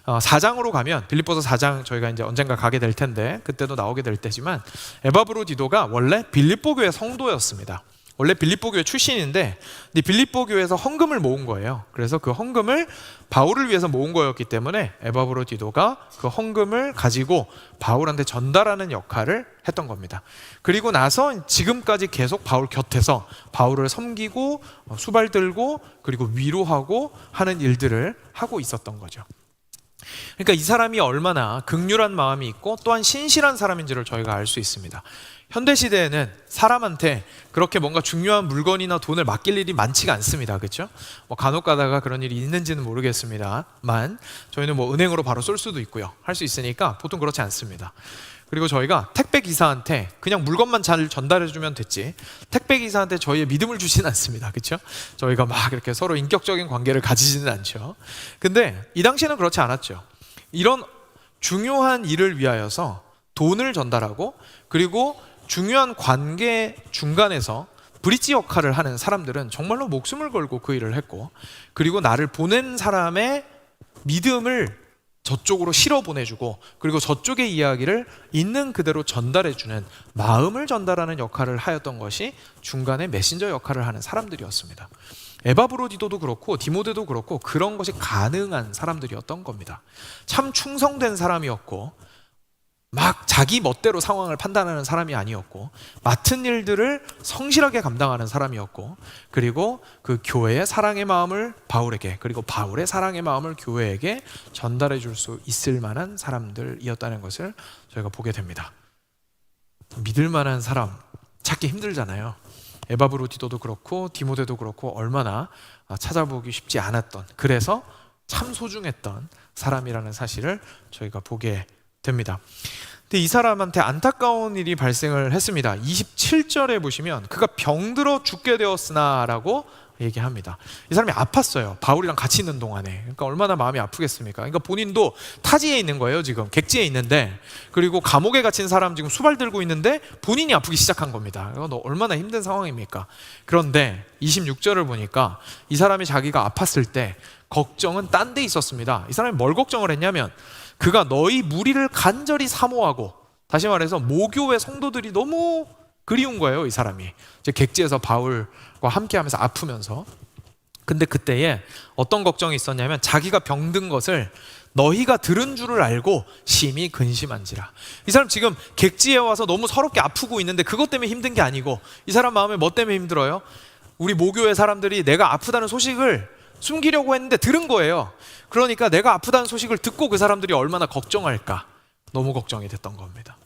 S1: 4장으로 가면 빌립보서 4장 저희가 이제 언젠가 가게 될 텐데 그때도 나오게 될 때지만 에바브로디도가 원래 빌립보 교회 성도였습니다. 원래 빌립보 교회 출신인데 빌립보 교회에서 헌금을 모은 거예요. 그래서 그 헌금을 바울을 위해서 모은 거였기 때문에 에바브로디도가 그 헌금을 가지고 바울한테 전달하는 역할을 했던 겁니다. 그리고 나서 지금까지 계속 바울 곁에서 바울을 섬기고 수발 들고 그리고 위로하고 하는 일들을 하고 있었던 거죠. 그러니까 이 사람이 얼마나 극률한 마음이 있고 또한 신실한 사람인지를 저희가 알 수 있습니다. 현대시대에는 사람한테 그렇게 뭔가 중요한 물건이나 돈을 맡길 일이 많지가 않습니다. 그렇죠? 뭐 간혹 가다가 그런 일이 있는지는 모르겠습니다만 저희는 뭐 은행으로 바로 쏠 수도 있고요. 할 수 있으니까 보통 그렇지 않습니다. 그리고 저희가 택배기사한테 그냥 물건만 잘 전달해주면 됐지 택배기사한테 저희의 믿음을 주지는 않습니다. 그렇죠? 저희가 막 이렇게 서로 인격적인 관계를 가지지는 않죠. 근데 이 당시에는 그렇지 않았죠. 이런 중요한 일을 위하여서 돈을 전달하고 그리고 중요한 관계 중간에서 브릿지 역할을 하는 사람들은 정말로 목숨을 걸고 그 일을 했고 그리고 나를 보낸 사람의 믿음을 저쪽으로 실어 보내주고 그리고 저쪽의 이야기를 있는 그대로 전달해주는 마음을 전달하는 역할을 하였던 것이 중간에 메신저 역할을 하는 사람들이었습니다. 에바브로디도도 그렇고 디모데도 그렇고 그런 것이 가능한 사람들이었던 겁니다. 참 충성된 사람이었고 막 자기 멋대로 상황을 판단하는 사람이 아니었고 맡은 일들을 성실하게 감당하는 사람이었고 그리고 그 교회의 사랑의 마음을 바울에게 그리고 바울의 사랑의 마음을 교회에게 전달해 줄 수 있을 만한 사람들이었다는 것을 저희가 보게 됩니다. 믿을 만한 사람 찾기 힘들잖아요. 에바브로디도도 그렇고 디모데도 그렇고 얼마나 찾아보기 쉽지 않았던 그래서 참 소중했던 사람이라는 사실을 저희가 보게 됩니다. 근데 이 사람한테 안타까운 일이 발생을 했습니다. 27절에 보시면 그가 병들어 죽게 되었으나 라고 얘기합니다. 이 사람이 아팠어요. 바울이랑 같이 있는 동안에. 그러니까 얼마나 마음이 아프겠습니까? 그러니까 본인도 타지에 있는 거예요. 지금 객지에 있는데 그리고 감옥에 갇힌 사람 지금 수발 들고 있는데 본인이 아프기 시작한 겁니다. 이거 너 얼마나 힘든 상황입니까? 그런데 26절을 보니까 이 사람이 자기가 아팠을 때 걱정은 딴 데 있었습니다. 이 사람이 뭘 걱정을 했냐면 그가 너희 무리를 간절히 사모하고 다시 말해서 모교회 성도들이 너무 그리운 거예요. 이 사람이 이제 객지에서 바울과 함께하면서 아프면서 근데 그때에 어떤 걱정이 있었냐면 자기가 병든 것을 너희가 들은 줄을 알고 심히 근심한지라. 이 사람 지금 객지에 와서 너무 서럽게 아프고 있는데 그것 때문에 힘든 게 아니고 이 사람 마음에 뭐 때문에 힘들어요? 우리 모교회 사람들이 내가 아프다는 소식을 숨기려고 했는데 들은 거예요. 그러니까 내가 아프다는 소식을 듣고 그 사람들이 얼마나 걱정할까, 너무 걱정이 됐던 겁니다.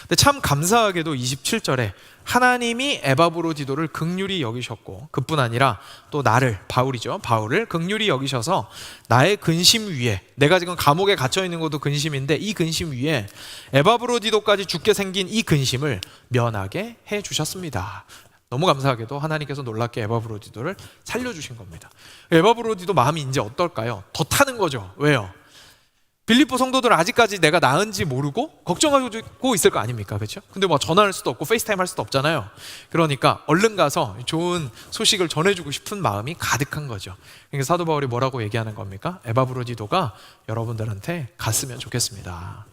S1: 근데 참 감사하게도 27절에 하나님이 에바브로디도를 긍휼히 여기셨고, 그뿐 아니라 또 나를, 바울을 긍휼히 여기셔서 나의 근심 위에, 내가 지금 감옥에 갇혀 있는 것도 근심인데 이 근심 위에 에바브로디도까지 죽게 생긴 이 근심을 면하게 해 주셨습니다. 너무 감사하게도 하나님께서 놀랍게 에바브로디도를 살려주신 겁니다. 에바브로디도 마음이 이제 어떨까요? 더 타는 거죠. 왜요? 빌립보 성도들은 아직까지 내가 나은지 모르고 걱정하고 있을 거 아닙니까? 그렇죠? 근데 뭐 전화할 수도 없고 페이스타임 할 수도 없잖아요. 그러니까 얼른 가서 좋은 소식을 전해주고 싶은 마음이 가득한 거죠. 그러니까 사도 바울이 뭐라고 얘기하는 겁니까? 에바브로디도가 여러분들한테 갔으면 좋겠습니다.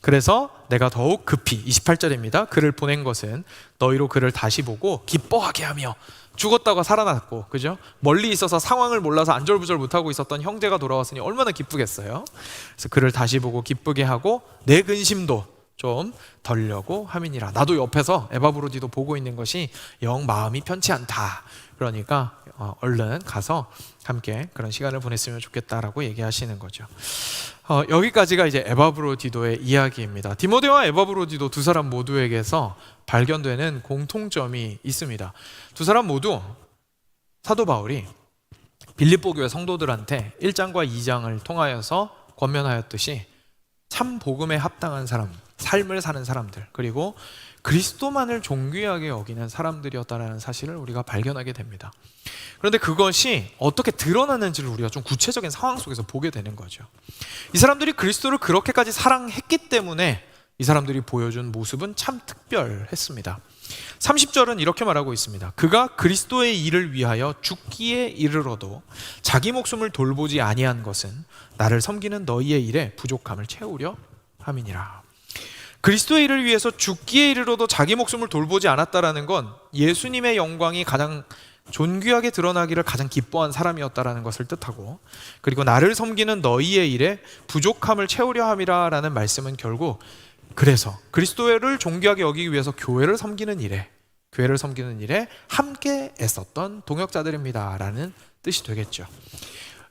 S1: 그래서 내가 더욱 급히, 28절입니다. 그를 보낸 것은 너희로 그를 다시 보고 기뻐하게 하며, 죽었다가 살아났고, 그죠? 멀리 있어서 상황을 몰라서 안절부절 못하고 있었던 형제가 돌아왔으니 얼마나 기쁘겠어요. 그래서 그를 다시 보고 기쁘게 하고 내 근심도 좀 덜려고 함이니라. 나도 옆에서 에바브로디도 보고 있는 것이 영 마음이 편치 않다. 그러니까 얼른 가서 함께 그런 시간을 보냈으면 좋겠다라고 얘기하시는 거죠. 여기까지가 이제 에바브로디도의 이야기입니다. 디모데와 에바브로디도 두 사람 모두에게서 발견되는 공통점이 있습니다. 두 사람 모두 사도 바울이 빌립보 교회 성도들한테 1장과 2장을 통하여서 권면하였듯이 참 복음에 합당한 사람, 삶을 사는 사람들, 그리고 그리스도만을 존귀하게 여기는 사람들이었다는 사실을 우리가 발견하게 됩니다. 그런데 그것이 어떻게 드러나는지를 우리가 좀 구체적인 상황 속에서 보게 되는 거죠. 이 사람들이 그리스도를 그렇게까지 사랑했기 때문에 이 사람들이 보여준 모습은 참 특별했습니다. 30절은 이렇게 말하고 있습니다. 그가 그리스도의 일을 위하여 죽기에 이르러도 자기 목숨을 돌보지 아니한 것은 나를 섬기는 너희의 일에 부족함을 채우려 함이니라. 그리스도의 일을 위해서 죽기에 이르러도 자기 목숨을 돌보지 않았다라는 건 예수님의 영광이 가장 존귀하게 드러나기를 가장 기뻐한 사람이었다라는 것을 뜻하고, 그리고 나를 섬기는 너희의 일에 부족함을 채우려 함이라 라는 말씀은 결국 그래서 그리스도를 존귀하게 여기기 위해서 교회를 섬기는 일에 함께 애썼던 동역자들입니다 라는 뜻이 되겠죠.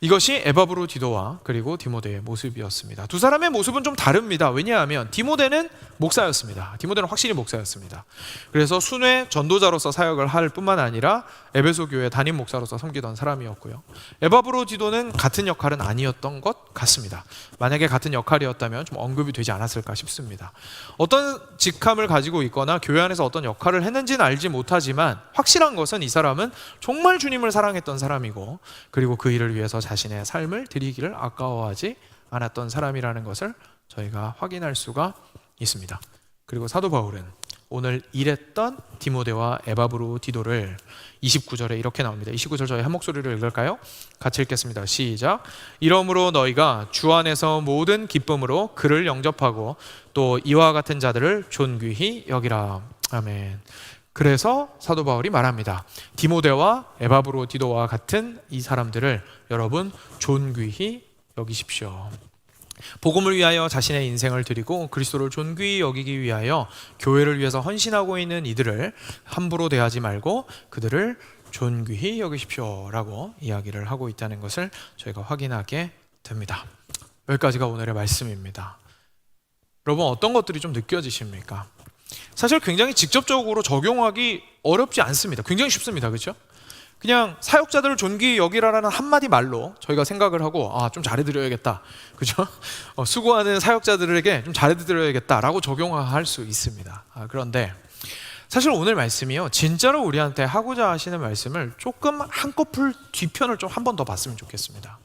S1: 이것이 에바브로디도와 그리고 디모데의 모습이었습니다. 두 사람의 모습은 좀 다릅니다. 왜냐하면 디모데는 목사였습니다. 디모데는 확실히 목사였습니다. 그래서 순회 전도자로서 사역을 할 뿐만 아니라 에베소 교회 담임 목사로서 섬기던 사람이었고요. 에바브로디도는 같은 역할은 아니었던 것 같습니다. 만약에 같은 역할이었다면 좀 언급이 되지 않았을까 싶습니다. 어떤 직함을 가지고 있거나 교회 안에서 어떤 역할을 했는지는 알지 못하지만 확실한 것은 이 사람은 정말 주님을 사랑했던 사람이고, 그리고 그 일을 위해서 자신의 삶을 드리기를 아까워하지 않았던 사람이라는 것을 저희가 확인할 수가 있습니다. 그리고 사도 바울은 오늘 일했던 디모데와 에바브로디도를 29절에 이렇게 나옵니다. 29절 저희 한 목소리로 읽을까요? 같이 읽겠습니다. 시작. 이러므로 너희가 주 안에서 모든 기쁨으로 그를 영접하고 또 이와 같은 자들을 존귀히 여기라. 아멘. 그래서 사도 바울이 말합니다. 디모데와 에바브로디도와 같은 이 사람들을 여러분 존귀히 여기십시오. 복음을 위하여 자신의 인생을 드리고 그리스도를 존귀히 여기기 위하여 교회를 위해서 헌신하고 있는 이들을 함부로 대하지 말고 그들을 존귀히 여기십시오 라고 이야기를 하고 있다는 것을 저희가 확인하게 됩니다. 여기까지가 오늘의 말씀입니다. 여러분 어떤 것들이 좀 느껴지십니까? 사실 굉장히 직접적으로 적용하기 어렵지 않습니다. 굉장히 쉽습니다. 그렇죠? 그냥 사역자들을 존귀히 여기라라는 한마디 말로 저희가 생각을 하고 좀 잘해드려야겠다. 그죠? 수고하는 사역자들에게 좀 잘해드려야겠다라고 적용할 수 있습니다. 그런데 사실 오늘 말씀이요, 진짜로 우리한테 하고자 하시는 말씀을 조금 한꺼풀 뒤편을 좀 한 번 더 봤으면 좋겠습니다.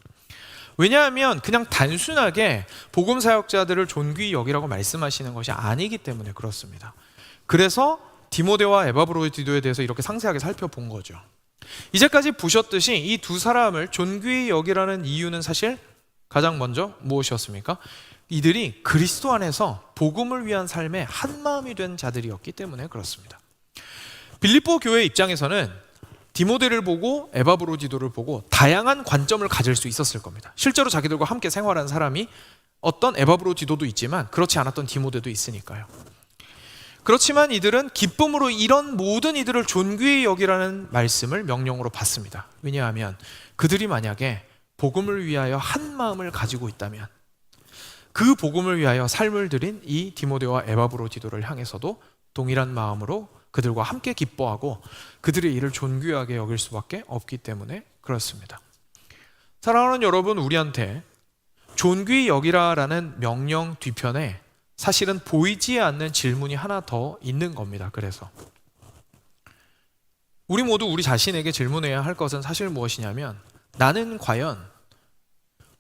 S1: 왜냐하면 그냥 단순하게 복음 사역자들을 존귀히 여기라고 말씀하시는 것이 아니기 때문에 그렇습니다. 그래서 디모데와 에바브로디도에 대해서 이렇게 상세하게 살펴본 거죠. 이제까지 보셨듯이 이 두 사람을 존귀히 여기라는 이유는 사실 가장 먼저 무엇이었습니까? 이들이 그리스도 안에서 복음을 위한 삶에 한마음이 된 자들이었기 때문에 그렇습니다. 빌립보 교회 입장에서는 디모데를 보고 에바브로디도를 보고 다양한 관점을 가질 수 있었을 겁니다. 실제로 자기들과 함께 생활한 사람이 어떤 에바브로디도도 있지만 그렇지 않았던 디모데도 있으니까요. 그렇지만 이들은 기쁨으로 이런 모든 이들을 존귀히 여기라는 말씀을 명령으로 받습니다. 왜냐하면 그들이 만약에 복음을 위하여 한 마음을 가지고 있다면, 그 복음을 위하여 삶을 들인 이 디모데와 에바브로디도를 향해서도 동일한 마음으로 그들과 함께 기뻐하고 그들의 일을 존귀하게 여길 수밖에 없기 때문에 그렇습니다. 사랑하는 여러분, 우리한테 존귀히 여기라라는 명령 뒤편에 사실은 보이지 않는 질문이 하나 더 있는 겁니다. 그래서 우리 모두 우리 자신에게 질문해야 할 것은 사실 무엇이냐면, 나는 과연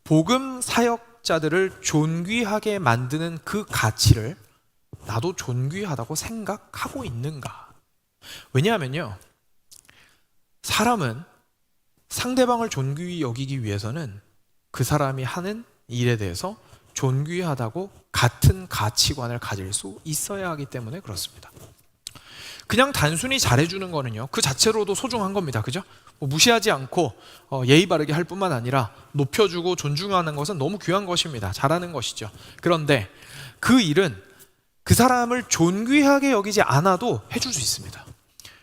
S1: 복음 사역자들을 존귀하게 만드는 그 가치를 나도 존귀하다고 생각하고 있는가? 왜냐하면요, 사람은 상대방을 존귀히 여기기 위해서는 그 사람이 하는 일에 대해서 존귀하다고 같은 가치관을 가질 수 있어야 하기 때문에 그렇습니다. 그냥 단순히 잘해주는 거는요, 그 자체로도 소중한 겁니다. 그죠? 무시하지 않고 예의 바르게 할 뿐만 아니라 높여주고 존중하는 것은 너무 귀한 것입니다. 잘하는 것이죠. 그런데 그 일은 그 사람을 존귀하게 여기지 않아도 해줄 수 있습니다.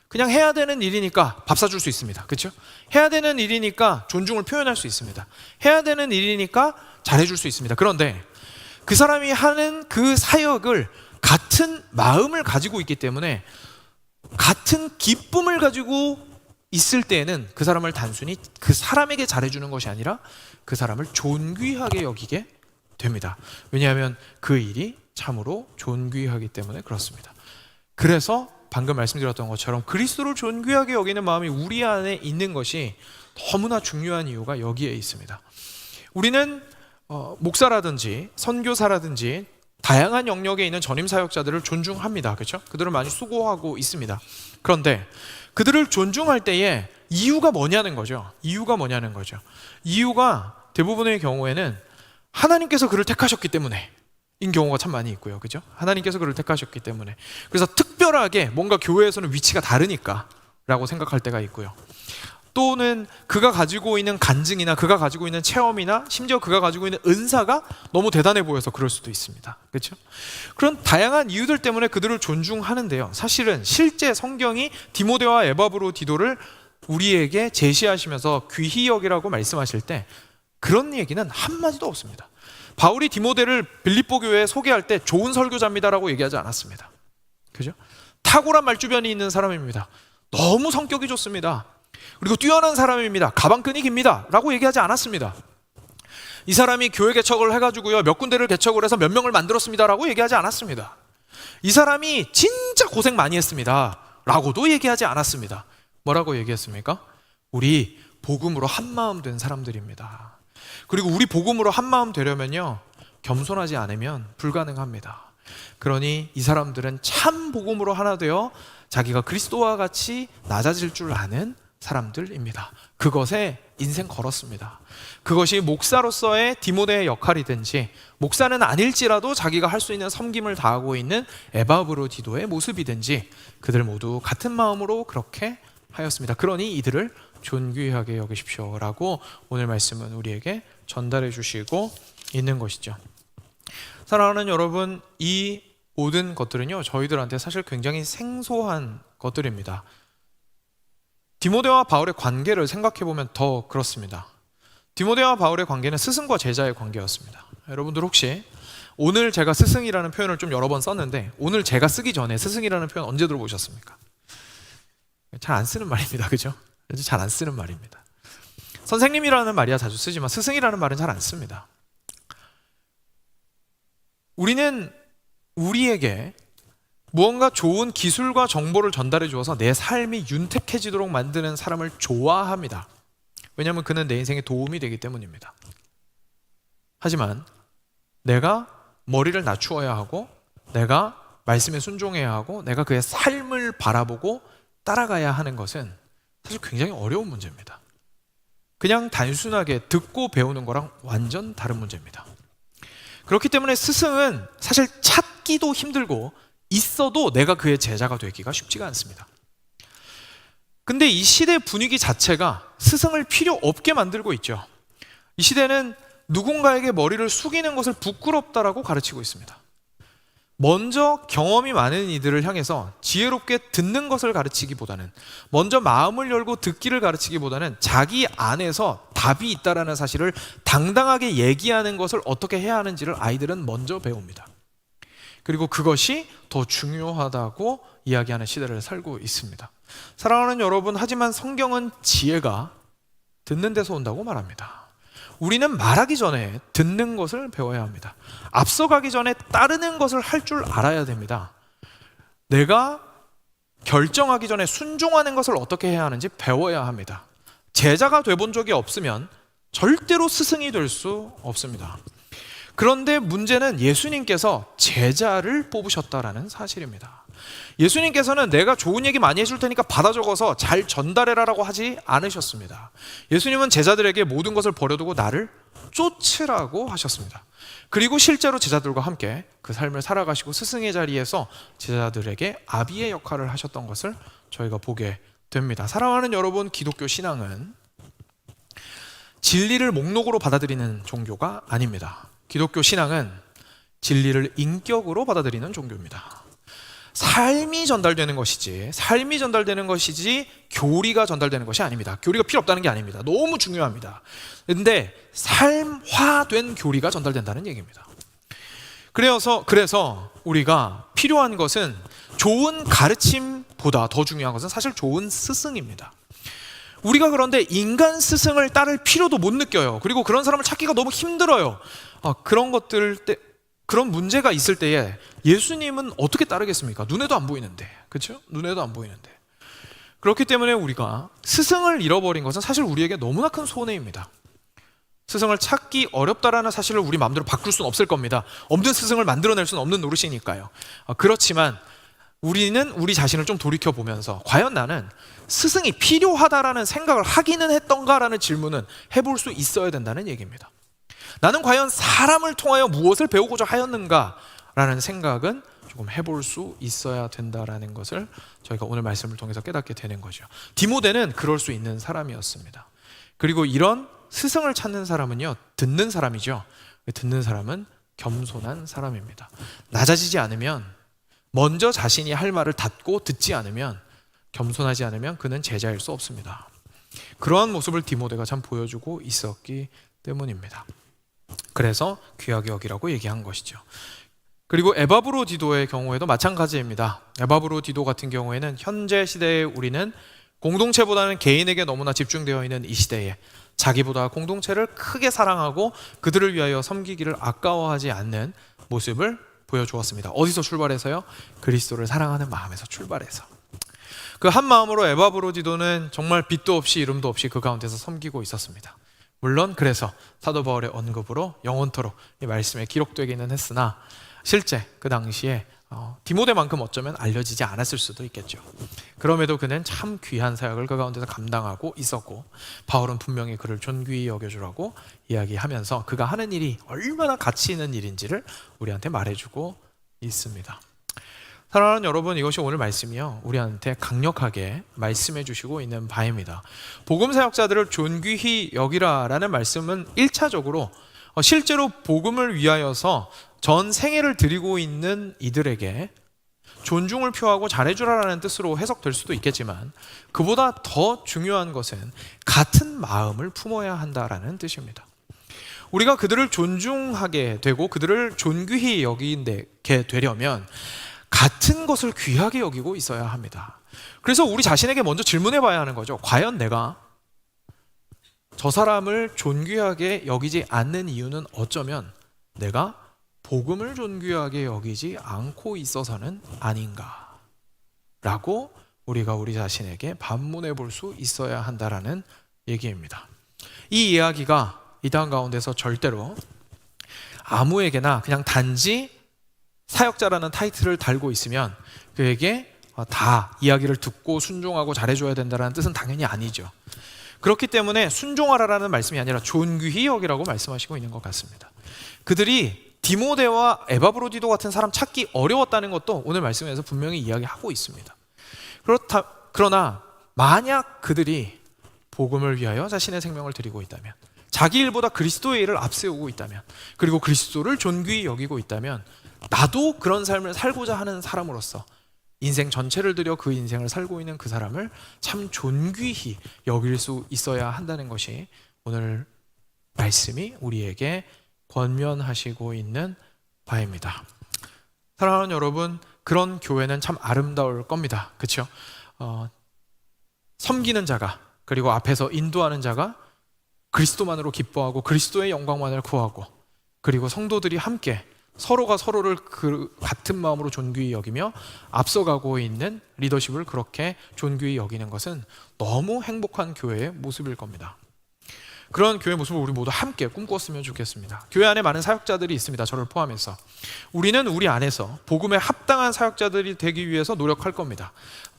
S1: 그냥 해야 되는 일이니까 밥 사줄 수 있습니다. 그렇죠? 해야 되는 일이니까 존중을 표현할 수 있습니다. 해야 되는 일이니까 잘해줄 수 있습니다. 그런데 그 사람이 하는 그 사역을 같은 마음을 가지고 있기 때문에, 같은 기쁨을 가지고 있을 때에는 그 사람을 단순히 그 사람에게 잘해주는 것이 아니라 그 사람을 존귀하게 여기게 됩니다. 왜냐하면 그 일이 참으로 존귀하기 때문에 그렇습니다. 그래서 방금 말씀드렸던 것처럼 그리스도를 존귀하게 여기는 마음이 우리 안에 있는 것이 너무나 중요한 이유가 여기에 있습니다. 우리는 목사라든지 선교사라든지 다양한 영역에 있는 전임 사역자들을 존중합니다. 그렇죠? 그들을 많이 수고하고 있습니다. 그런데 그들을 존중할 때에 이유가 뭐냐는 거죠. 이유가 대부분의 경우에는 하나님께서 그를 택하셨기 때문에 인 경우가 참 많이 있고요. 그죠? 하나님께서 그를 택하셨기 때문에, 그래서 특별하게 뭔가 교회에서는 위치가 다르니까 라고 생각할 때가 있고요. 또는 그가 가지고 있는 간증이나 그가 가지고 있는 체험이나 심지어 그가 가지고 있는 은사가 너무 대단해 보여서 그럴 수도 있습니다. 그렇죠? 그런 다양한 이유들 때문에 그들을 존중하는데요, 사실은 실제 성경이 디모데와 에바브로디도를 우리에게 제시하시면서 귀히 여기라고 말씀하실 때 그런 얘기는 한마디도 없습니다. 바울이 디모데를 빌립보 교회에 소개할 때 좋은 설교자입니다라고 얘기하지 않았습니다. 그죠? 탁월한 말주변이 있는 사람입니다. 너무 성격이 좋습니다. 그리고 뛰어난 사람입니다. 가방끈이 깁니다. 라고 얘기하지 않았습니다. 이 사람이 교회 개척을 해가지고요, 몇 군데를 개척을 해서 몇 명을 만들었습니다. 라고 얘기하지 않았습니다. 이 사람이 진짜 고생 많이 했습니다. 라고도 얘기하지 않았습니다. 뭐라고 얘기했습니까? 우리 복음으로 한마음 된 사람들입니다. 그리고 우리 복음으로 한마음 되려면요, 겸손하지 않으면 불가능합니다. 그러니 이 사람들은 참 복음으로 하나 되어 자기가 그리스도와 같이 낮아질 줄 아는 사람들입니다. 그것에 인생 걸었습니다. 그것이 목사로서의 디모데의 역할이든지, 목사는 아닐지라도 자기가 할 수 있는 섬김을 다하고 있는 에바브로디도의 모습이든지, 그들 모두 같은 마음으로 그렇게 하였습니다. 그러니 이들을 존귀하게 여기십시오 라고 오늘 말씀은 우리에게 전달해 주시고 있는 것이죠. 사랑하는 여러분, 이 모든 것들은요, 저희들한테 사실 굉장히 생소한 것들입니다. 디모데와 바울의 관계를 생각해 보면 더 그렇습니다. 디모데와 바울의 관계는 스승과 제자의 관계였습니다. 여러분들 혹시 오늘 제가 스승이라는 표현을 좀 여러 번 썼는데, 오늘 제가 쓰기 전에 스승이라는 표현 언제 들어보셨습니까? 잘 안 쓰는 말입니다. 그죠? 잘 안 쓰는 말입니다. 선생님이라는 말이야 자주 쓰지만 스승이라는 말은 잘 안 씁니다. 우리는 우리에게 무언가 좋은 기술과 정보를 전달해 주어서 내 삶이 윤택해지도록 만드는 사람을 좋아합니다. 왜냐하면 그는 내 인생에 도움이 되기 때문입니다. 하지만 내가 머리를 낮추어야 하고, 내가 말씀에 순종해야 하고, 내가 그의 삶을 바라보고 따라가야 하는 것은 사실 굉장히 어려운 문제입니다. 그냥 단순하게 듣고 배우는 거랑 완전 다른 문제입니다. 그렇기 때문에 스승은 사실 찾기도 힘들고, 있어도 내가 그의 제자가 되기가 쉽지가 않습니다. 근데 이 시대 분위기 자체가 스승을 필요 없게 만들고 있죠. 이 시대는 누군가에게 머리를 숙이는 것을 부끄럽다라고 가르치고 있습니다. 먼저 경험이 많은 이들을 향해서 지혜롭게 듣는 것을 가르치기보다는, 먼저 마음을 열고 듣기를 가르치기보다는 자기 안에서 답이 있다라는 사실을 당당하게 얘기하는 것을 어떻게 해야 하는지를 아이들은 먼저 배웁니다. 그리고 그것이 더 중요하다고 이야기하는 시대를 살고 있습니다. 사랑하는 여러분, 하지만 성경은 지혜가 듣는 데서 온다고 말합니다. 우리는 말하기 전에 듣는 것을 배워야 합니다. 앞서가기 전에 따르는 것을 할 줄 알아야 됩니다. 내가 결정하기 전에 순종하는 것을 어떻게 해야 하는지 배워야 합니다. 제자가 돼본 적이 없으면 절대로 스승이 될 수 없습니다. 그런데 문제는 예수님께서 제자를 뽑으셨다라는 사실입니다. 예수님께서는 내가 좋은 얘기 많이 해줄 테니까 받아 적어서 잘 전달해라라고 하지 않으셨습니다. 예수님은 제자들에게 모든 것을 버려두고 나를 쫓으라고 하셨습니다. 그리고 실제로 제자들과 함께 그 삶을 살아가시고 스승의 자리에서 제자들에게 아비의 역할을 하셨던 것을 저희가 보게 됩니다. 사랑하는 여러분, 기독교 신앙은 진리를 목록으로 받아들이는 종교가 아닙니다. 기독교 신앙은 진리를 인격으로 받아들이는 종교입니다. 삶이 전달되는 것이지 교리가 전달되는 것이 아닙니다. 교리가 필요 없다는 게 아닙니다. 너무 중요합니다. 그런데 삶화된 교리가 전달된다는 얘기입니다. 그래서 우리가 필요한 것은, 좋은 가르침보다 더 중요한 것은 사실 좋은 스승입니다. 우리가 그런데 인간 스승을 따를 필요도 못 느껴요. 그리고 그런 사람을 찾기가 너무 힘들어요. 그런 문제가 있을 때에 예수님은 어떻게 따르겠습니까? 눈에도 안 보이는데, 그렇죠? 눈에도 안 보이는데. 그렇기 때문에 우리가 스승을 잃어버린 것은 사실 우리에게 너무나 큰 손해입니다. 스승을 찾기 어렵다라는 사실을 우리 마음대로 바꿀 수는 없을 겁니다. 없는 스승을 만들어낼 수는 없는 노릇이니까요. 그렇지만 우리는 우리 자신을 좀 돌이켜보면서, 과연 나는 스승이 필요하다라는 생각을 하기는 했던가라는 질문은 해볼 수 있어야 된다는 얘기입니다. 나는 과연 사람을 통하여 무엇을 배우고자 하였는가라는 생각은 조금 해볼 수 있어야 된다라는 것을 저희가 오늘 말씀을 통해서 깨닫게 되는 거죠. 디모데는 그럴 수 있는 사람이었습니다. 그리고 이런 스승을 찾는 사람은요, 듣는 사람이죠. 듣는 사람은 겸손한 사람입니다. 낮아지지 않으면, 먼저 자신이 할 말을 닫고 듣지 않으면, 겸손하지 않으면 그는 제자일 수 없습니다. 그러한 모습을 디모데가 참 보여주고 있었기 때문입니다. 그래서 귀하게 여기라고 얘기한 것이죠. 그리고 에바브로디도의 경우에도 마찬가지입니다. 에바브로디도 같은 경우에는 현재 시대에 우리는 공동체보다는 개인에게 너무나 집중되어 있는 이 시대에 자기보다 공동체를 크게 사랑하고 그들을 위하여 섬기기를 아까워하지 않는 모습을 보여주었습니다. 어디서 출발해서요? 그리스도를 사랑하는 마음에서 출발해서. 그 한 마음으로 에바브로디도는 정말 빛도 없이 이름도 없이 그 가운데서 섬기고 있었습니다. 물론 그래서 사도 바울의 언급으로 영원토록 이 말씀에 기록되기는 했으나, 실제 그 당시에 디모데만큼 어쩌면 알려지지 않았을 수도 있겠죠. 그럼에도 그는 참 귀한 사역을 그 가운데서 감당하고 있었고, 바울은 분명히 그를 존귀히 여겨주라고 이야기하면서 그가 하는 일이 얼마나 가치 있는 일인지를 우리한테 말해주고 있습니다. 사랑하는 여러분, 이것이 오늘 말씀이요, 우리한테 강력하게 말씀해 주시고 있는 바입니다. 복음 사역자들을 존귀히 여기라라는 말씀은 1차적으로 실제로 복음을 위하여서 전 생애를 드리고 있는 이들에게 존중을 표하고 잘해주라라는 뜻으로 해석될 수도 있겠지만, 그보다 더 중요한 것은 같은 마음을 품어야 한다라는 뜻입니다. 우리가 그들을 존중하게 되고 그들을 존귀히 여기게 되려면 같은 것을 귀하게 여기고 있어야 합니다. 그래서 우리 자신에게 먼저 질문해 봐야 하는 거죠. 과연 내가 저 사람을 존귀하게 여기지 않는 이유는 어쩌면 내가 복음을 존귀하게 여기지 않고 있어서는 아닌가 라고 우리가 우리 자신에게 반문해 볼 수 있어야 한다라는 얘기입니다. 이 이야기가 이 땅 가운데서 절대로 아무에게나 그냥 단지 사역자라는 타이틀을 달고 있으면 그에게 다 이야기를 듣고 순종하고 잘해줘야 된다는 뜻은 당연히 아니죠. 그렇기 때문에 순종하라라는 말씀이 아니라 존귀히 여기라고 말씀하시고 있는 것 같습니다. 그들이 디모데와 에바브로디도 같은 사람 찾기 어려웠다는 것도 오늘 말씀에서 분명히 이야기하고 있습니다. 그러나 만약 그들이 복음을 위하여 자신의 생명을 드리고 있다면, 자기 일보다 그리스도의 일을 앞세우고 있다면, 그리고 그리스도를 존귀히 여기고 있다면 나도 그런 삶을 살고자 하는 사람으로서 인생 전체를 들여 그 인생을 살고 있는 그 사람을 참 존귀히 여길 수 있어야 한다는 것이 오늘 말씀이 우리에게 권면하시고 있는 바입니다. 사랑하는 여러분, 그런 교회는 참 아름다울 겁니다. 그렇죠? 섬기는 자가, 그리고 앞에서 인도하는 자가 그리스도만으로 기뻐하고 그리스도의 영광만을 구하고, 그리고 성도들이 함께 서로가 서로를 그 같은 마음으로 존귀히 여기며 앞서가고 있는 리더십을 그렇게 존귀히 여기는 것은 너무 행복한 교회의 모습일 겁니다. 그런 교회 모습을 우리 모두 함께 꿈꿨으면 좋겠습니다. 교회 안에 많은 사역자들이 있습니다. 저를 포함해서. 우리는 우리 안에서 복음에 합당한 사역자들이 되기 위해서 노력할 겁니다.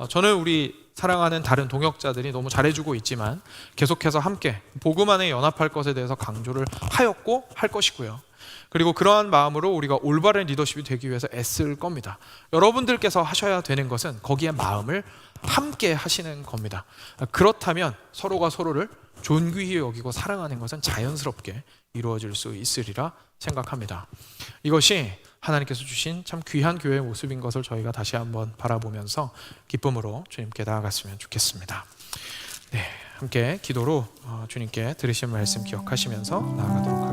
S1: 저는 우리 사랑하는 다른 동역자들이 너무 잘해주고 있지만 계속해서 함께 복음 안에 연합할 것에 대해서 강조를 하였고 할 것이고요. 그리고 그러한 마음으로 우리가 올바른 리더십이 되기 위해서 애쓸 겁니다. 여러분들께서 하셔야 되는 것은 거기에 마음을 함께 하시는 겁니다. 그렇다면 서로가 서로를 존귀히 여기고 사랑하는 것은 자연스럽게 이루어질 수 있으리라 생각합니다. 이것이 하나님께서 주신 참 귀한 교회의 모습인 것을 저희가 다시 한번 바라보면서 기쁨으로 주님께 나아갔으면 좋겠습니다. 네, 함께 기도로 주님께 들으신 말씀 기억하시면서 나아가도록 하겠습니다.